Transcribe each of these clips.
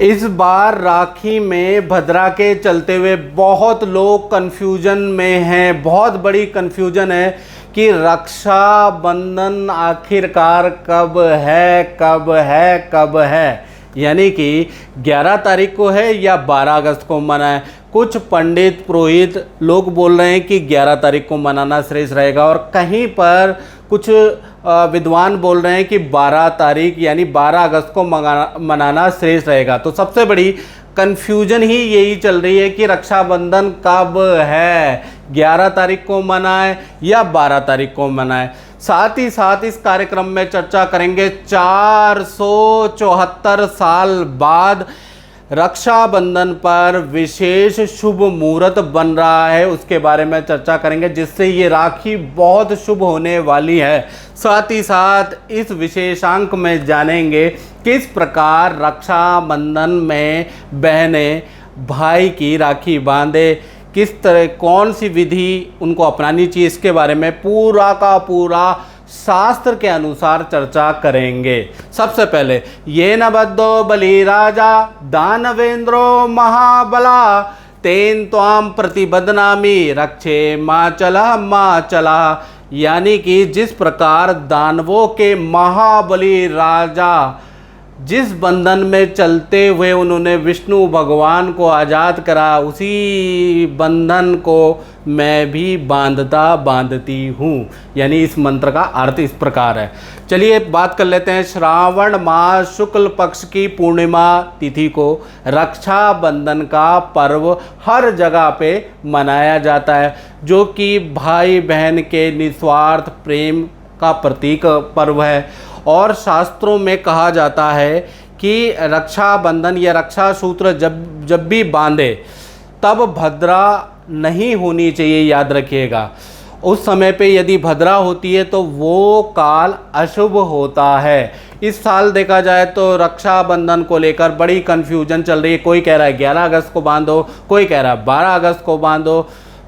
इस बार राखी में भद्रा के चलते हुए बहुत लोग कन्फ्यूजन में हैं। बहुत बड़ी कन्फ्यूजन है कि रक्षाबंधन आखिरकार कब है, कब है। यानी कि 11 तारीख को है या 12 अगस्त को मनाए। कुछ पंडित पुरोहित लोग बोल रहे हैं कि 11 तारीख को मनाना श्रेष्ठ रहेगा, और कहीं पर कुछ विद्वान बोल रहे हैं कि 12 तारीख यानी 12 अगस्त को मनाना श्रेष्ठ रहेगा। तो सबसे बड़ी कन्फ्यूजन ही यही चल रही है कि रक्षाबंधन कब है, 11 तारीख को मनाए या 12 तारीख को मनाए। साथ ही साथ इस कार्यक्रम में चर्चा करेंगे 474 साल बाद रक्षाबंधन पर विशेष शुभ मुहूर्त बन रहा है, उसके बारे में चर्चा करेंगे, जिससे ये राखी बहुत शुभ होने वाली है। साथ ही साथ इस विशेषांक में जानेंगे किस प्रकार रक्षाबंधन में बहनें भाई की राखी बांधे, किस तरह कौन सी विधि उनको अपनानी चाहिए, इसके बारे में पूरा का पूरा शास्त्र के अनुसार चर्चा करेंगे। सबसे पहले ये न बद्धो बलि राजा दानवेंद्रो महाबला तेन त्वाम प्रतिबदनामी रक्षे माँ चला। यानी कि जिस प्रकार दानवों के महाबली राजा जिस बंधन में चलते हुए उन्होंने विष्णु भगवान को आज़ाद करा, उसी बंधन को मैं भी बांधती हूँ। यानी इस मंत्र का अर्थ इस प्रकार है। चलिए बात कर लेते हैं। श्रावण मास शुक्ल पक्ष की पूर्णिमा तिथि को रक्षाबंधन का पर्व हर जगह पे मनाया जाता है, जो कि भाई बहन के निस्वार्थ प्रेम का प्रतीक पर्व है। और शास्त्रों में कहा जाता है कि रक्षाबंधन या रक्षा सूत्र जब भी बांधे तब भद्रा नहीं होनी चाहिए, याद रखिएगा। उस समय पे यदि भद्रा होती है तो वो काल अशुभ होता है। इस साल देखा जाए तो रक्षाबंधन को लेकर बड़ी कन्फ्यूजन चल रही है। कोई कह रहा है 11 अगस्त को बांधो, कोई कह रहा है 12 अगस्त को बांधो।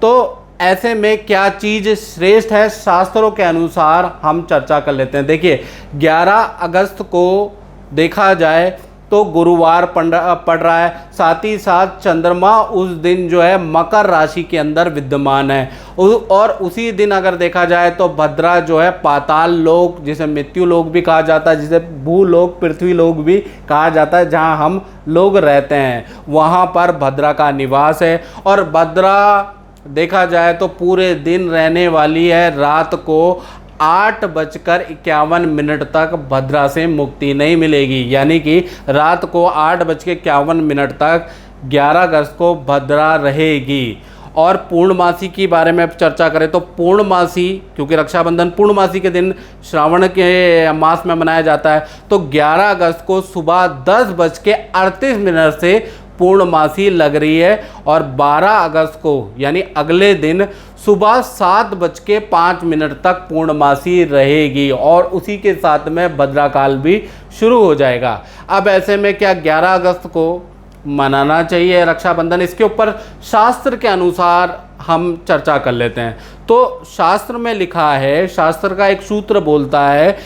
तो ऐसे में क्या चीज़ श्रेष्ठ है, शास्त्रों के अनुसार हम चर्चा कर लेते हैं। देखिए 11 अगस्त को देखा जाए तो गुरुवार पड़ रहा है। साथ ही साथ चंद्रमा उस दिन जो है मकर राशि के अंदर विद्यमान है, और उसी दिन अगर देखा जाए तो भद्रा जो है पाताल लोक, जिसे मृत्यु लोक भी कहा जाता है, जिसे भूलोक पृथ्वी लोक भी कहा जाता है, जहां हम लोग रहते हैं, वहां पर भद्रा का निवास है। और भद्रा देखा जाए तो पूरे दिन रहने वाली है। रात को 8:51 तक भद्रा से मुक्ति नहीं मिलेगी। यानी कि रात को 8:51 तक 11 अगस्त को भद्रा रहेगी। और पूर्णमासी के बारे में चर्चा करें तो पूर्णमासी, क्योंकि रक्षाबंधन पूर्णमासी के दिन श्रावण के मास में मनाया जाता है, तो 11 अगस्त को सुबह 10:38 से पूर्णमासी लग रही है। और 12 अगस्त को यानी अगले दिन सुबह 7:05 तक पूर्णमासी रहेगी, और उसी के साथ में भद्राकाल भी शुरू हो जाएगा। अब ऐसे में क्या 11 अगस्त को मनाना चाहिए रक्षाबंधन, इसके ऊपर शास्त्र के अनुसार हम चर्चा कर लेते हैं। तो शास्त्र में लिखा है, शास्त्र का एक सूत्र बोलता है,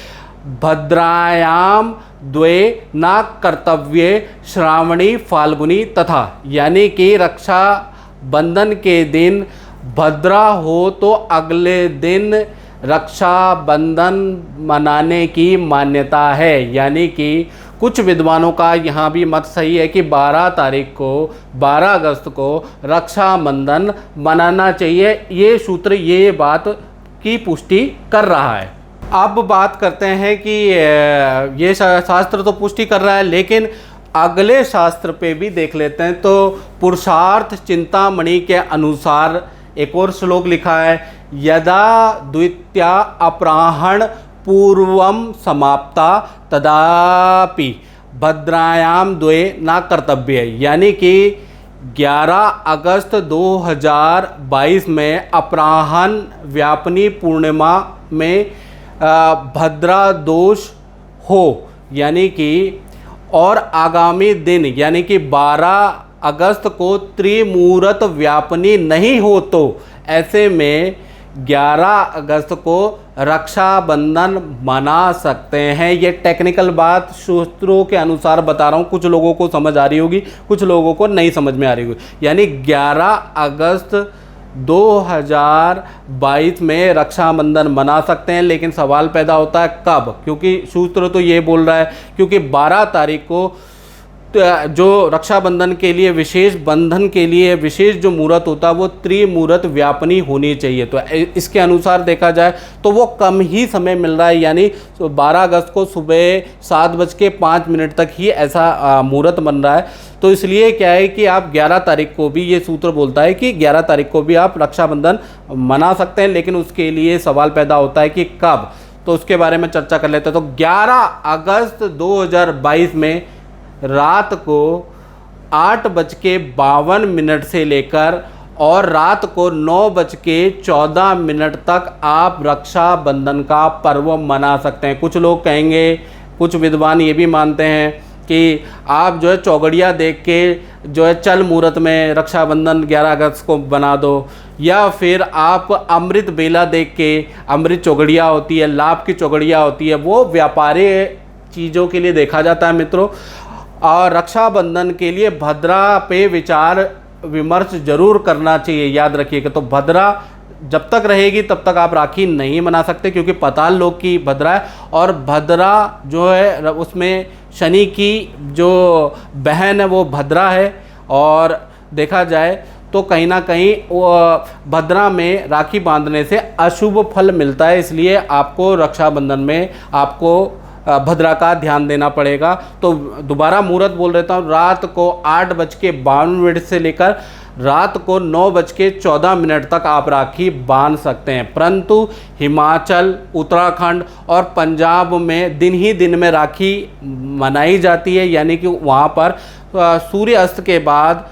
भद्रायाम द्वे न कर्तव्ये श्रावणी फाल्गुनी तथा। यानी कि रक्षा बंधन के दिन भद्रा हो तो अगले दिन रक्षाबंधन मनाने की मान्यता है। यानी कि कुछ विद्वानों का यहाँ भी मत सही है कि 12 तारीख को 12 अगस्त को रक्षाबंधन मनाना चाहिए। ये सूत्र ये बात की पुष्टि कर रहा है। अब बात करते हैं कि ये शास्त्र तो पुष्टि कर रहा है, लेकिन अगले शास्त्र पे भी देख लेते हैं। तो पुरुषार्थ चिंतामणि के अनुसार एक और श्लोक लिखा है, यदा द्वितीया अपराह्न पूर्वम समाप्ता तदापि भद्रायाम द्वे न कर्तव्य। यानी कि 11 अगस्त 2022 में अपराह्न व्यापनी पूर्णिमा में भद्रा दोष हो, यानी कि और आगामी दिन यानी कि 12 अगस्त को त्रिमूर्त व्यापनी नहीं हो, तो ऐसे में 11 अगस्त को रक्षाबंधन मना सकते हैं। ये टेक्निकल बात सूत्रों के अनुसार बता रहा हूँ, कुछ लोगों को समझ आ रही होगी, कुछ लोगों को नहीं समझ में आ रही होगी। यानी 11 अगस्त 2022 में रक्षाबंधन मना सकते हैं, लेकिन सवाल पैदा होता है कब, क्योंकि सूत्र तो ये बोल रहा है क्योंकि 12 तारीख को जो रक्षाबंधन के लिए विशेष बंधन के लिए विशेष जो मुहूर्त होता है वो त्रिमुहूर्त व्यापनी होनी चाहिए। तो इसके अनुसार देखा जाए तो वो कम ही समय मिल रहा है, यानी 12 अगस्त को सुबह 7:05 तक ही ऐसा मुहूर्त बन रहा है। तो इसलिए क्या है कि आप 11 तारीख को भी, ये सूत्र बोलता है कि 11 तारीख को भी आप रक्षाबंधन मना सकते हैं, लेकिन उसके लिए सवाल पैदा होता है कि कब। तो उसके बारे में चर्चा कर लेते हैं। तो 11 अगस्त 2022 में रात को 8:52 से लेकर और रात को 9:14 तक आप रक्षाबंधन का पर्व मना सकते हैं। कुछ लोग कहेंगे, कुछ विद्वान ये भी मानते हैं कि आप जो है चौगड़िया देख के जो है चल मुहूर्त में रक्षाबंधन 11 अगस्त को बना दो, या फिर आप अमृत बेला देख के, अमृत चौगड़िया होती है, लाभ की चौगड़िया होती है, वो व्यापारी चीज़ों के लिए देखा जाता है मित्रों। और रक्षाबंधन के लिए भद्रा पे विचार विमर्श जरूर करना चाहिए, याद रखिएगा। तो भद्रा जब तक रहेगी तब तक आप राखी नहीं मना सकते, क्योंकि पाताल लोक की भद्रा है, और भद्रा जो है उसमें शनि की जो बहन है वो भद्रा है। और देखा जाए तो कहीं ना कहीं भद्रा में राखी बांधने से अशुभ फल मिलता है, इसलिए आपको रक्षाबंधन में आपको भद्रा का ध्यान देना पड़ेगा। तो दोबारा मुहूर्त बोल देता हूँ, रात को 8:52 से लेकर रात को 9:14 तक आप राखी बांध सकते हैं। परंतु हिमाचल, उत्तराखंड और पंजाब में दिन ही दिन में राखी मनाई जाती है, यानी कि वहाँ पर सूर्य अस्त के बाद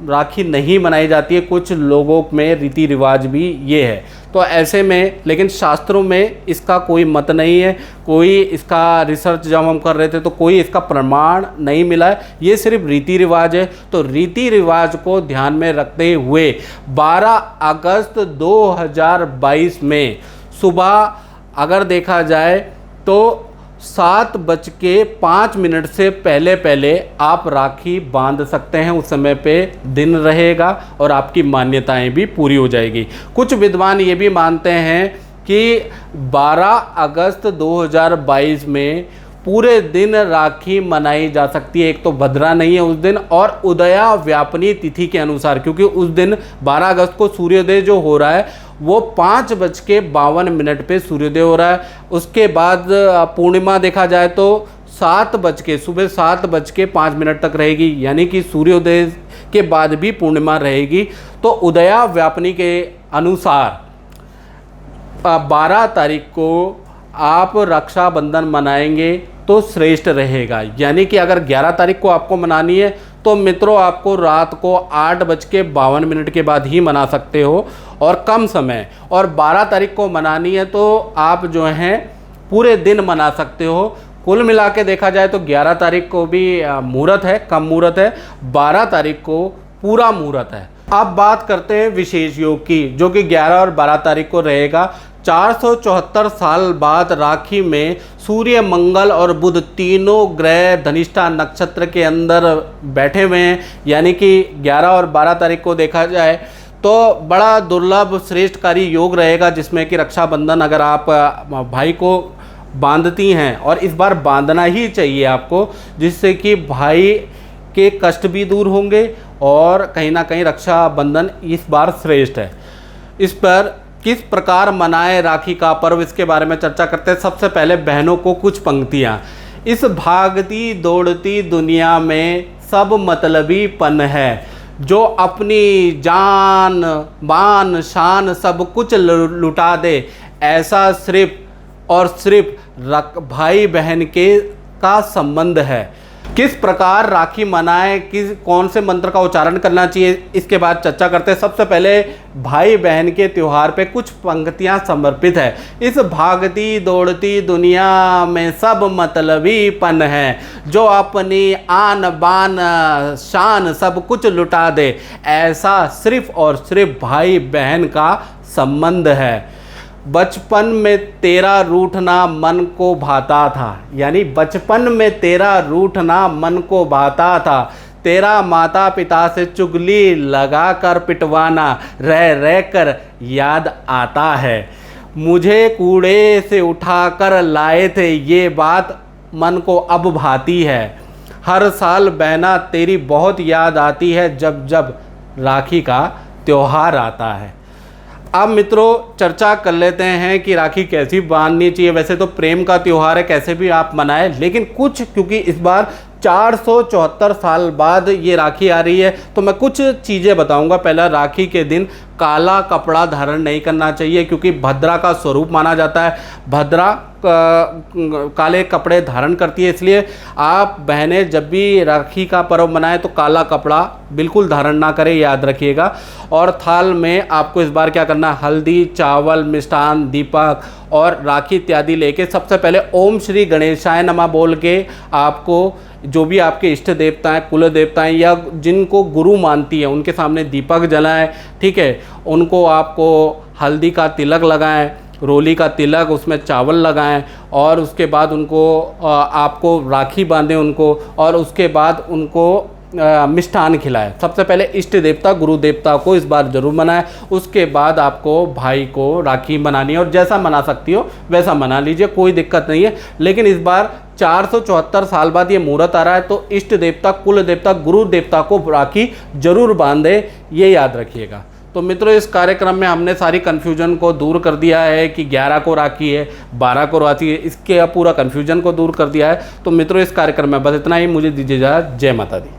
राखी नहीं मनाई जाती है। कुछ लोगों में रीति रिवाज भी ये है। तो ऐसे में लेकिन शास्त्रों में इसका कोई मत नहीं है, कोई इसका रिसर्च जब हम कर रहे थे तो कोई इसका प्रमाण नहीं मिला है, ये सिर्फ रीति रिवाज है। तो रीति रिवाज को ध्यान में रखते हुए 12 अगस्त 2022 में सुबह अगर देखा जाए तो 7:05 से पहले पहले आप राखी बांध सकते हैं। उस समय पे दिन रहेगा और आपकी मान्यताएं भी पूरी हो जाएगी। कुछ विद्वान ये भी मानते हैं कि 12 अगस्त 2022 में पूरे दिन राखी मनाई जा सकती है। एक तो भद्रा नहीं है उस दिन, और उदया व्यापनी तिथि के अनुसार, क्योंकि उस दिन 12 अगस्त को सूर्योदय जो हो रहा है वो 5:52 पे सूर्योदय हो रहा है। उसके बाद पूर्णिमा देखा जाए तो सुबह 7:05 तक रहेगी, यानी कि सूर्योदय के बाद भी पूर्णिमा रहेगी। तो उदया व्यापनी के अनुसार 12 तारीख को आप रक्षाबंधन मनाएंगे तो श्रेष्ठ रहेगा। यानी कि अगर 11 तारीख को आपको मनानी है तो मित्रों आपको रात को 8:52 के बाद ही मना सकते हो और कम समय, और 12 तारीख को मनानी है तो आप जो हैं पूरे दिन मना सकते हो। कुल मिला के देखा जाए तो 11 तारीख को भी मुहूर्त है, कम मुहूर्त है, 12 तारीख को पूरा मुहूर्त है। अब बात करते हैं विशेष योग की, जो कि 11 और 12 तारीख को रहेगा। 474 साल बाद राखी में सूर्य, मंगल और बुध तीनों ग्रह धनिष्ठा नक्षत्र के अंदर बैठे हुए हैं, यानी कि 11 और 12 तारीख को देखा जाए तो बड़ा दुर्लभ श्रेष्ठकारी योग रहेगा, जिसमें कि रक्षाबंधन अगर आप भाई को बांधती हैं, और इस बार बांधना ही चाहिए आपको, जिससे कि भाई के कष्ट भी दूर होंगे और कहीं ना कहीं रक्षाबंधन इस बार श्रेष्ठ है। इस पर किस प्रकार मनाए राखी का पर्व, इसके बारे में चर्चा करते हैं। सबसे पहले बहनों को कुछ पंक्तियाँ। इस भागती दौड़ती दुनिया में सब मतलबीपन है, जो अपनी जान बान शान सब कुछ लुटा दे, ऐसा सिर्फ और सिर्फ भाई बहन के का संबंध है। किस प्रकार राखी मनाएं, कौन से मंत्र का उच्चारण करना चाहिए, इसके बाद चर्चा करते हैं। सबसे पहले भाई बहन के त्यौहार पे कुछ पंक्तियां समर्पित है। इस भागती दौड़ती दुनिया में सब मतलबीपन है, जो अपनी आन बान शान सब कुछ लुटा दे, ऐसा सिर्फ और सिर्फ भाई बहन का संबंध है। बचपन में तेरा रूठना मन को भाता था, यानी बचपन में तेरा रूठना मन को भाता था, तेरा माता पिता से चुगली लगा कर पिटवाना रह रह कर याद आता है। मुझे कूड़े से उठाकर लाए थे ये बात मन को अब भाती है। हर साल बहना तेरी बहुत याद आती है जब जब राखी का त्योहार आता है। अब मित्रों चर्चा कर लेते हैं कि राखी कैसी बांधनी चाहिए। वैसे तो प्रेम का त्यौहार है, कैसे भी आप मनाएं, लेकिन कुछ क्योंकि इस बार 474 साल बाद ये राखी आ रही है तो मैं कुछ चीज़ें बताऊंगा। पहला, राखी के दिन काला कपड़ा धारण नहीं करना चाहिए क्योंकि भद्रा का स्वरूप माना जाता है। भद्रा काले कपड़े धारण करती है, इसलिए आप बहनें जब भी राखी का पर्व मनाएं तो काला कपड़ा बिल्कुल धारण ना करें, याद रखिएगा। और थाल में आपको इस बार क्या करना, हल्दी, चावल, मिष्ठान, दीपक और राखी इत्यादि लेके सबसे पहले ओम श्री गणेशाय नमः बोल के आपको जो भी आपके इष्ट देवता हैं, कुल देवता हैं या जिनको गुरु मानती है उनके सामने दीपक जलाएं, ठीक है। उनको आपको हल्दी का तिलक लगाएं, रोली का तिलक, उसमें चावल लगाएं और उसके बाद उनको आपको राखी बांधें उनको, और उसके बाद उनको मिष्ठान खिलाएं। सबसे पहले इष्ट देवता गुरु देवता को इस बार जरूर मनाएं, उसके बाद आपको भाई को राखी मनानी है और जैसा मना सकती हो वैसा मना लीजिए, कोई दिक्कत नहीं है। लेकिन इस बार 474 साल बाद ये मुहूर्त आ रहा है तो इष्ट देवता, कुल देवता, गुरु देवता को राखी जरूर बांधे, ये याद रखिएगा। तो मित्रों इस कार्यक्रम में हमने सारी कन्फ्यूजन को दूर कर दिया है कि 11 को राखी है, 12 को राखी है, इसके पूरा कन्फ्यूजन को दूर कर दिया है। तो मित्रों इस कार्यक्रम में बस इतना ही, मुझे दीजिए इजाज़त। जय माता दी।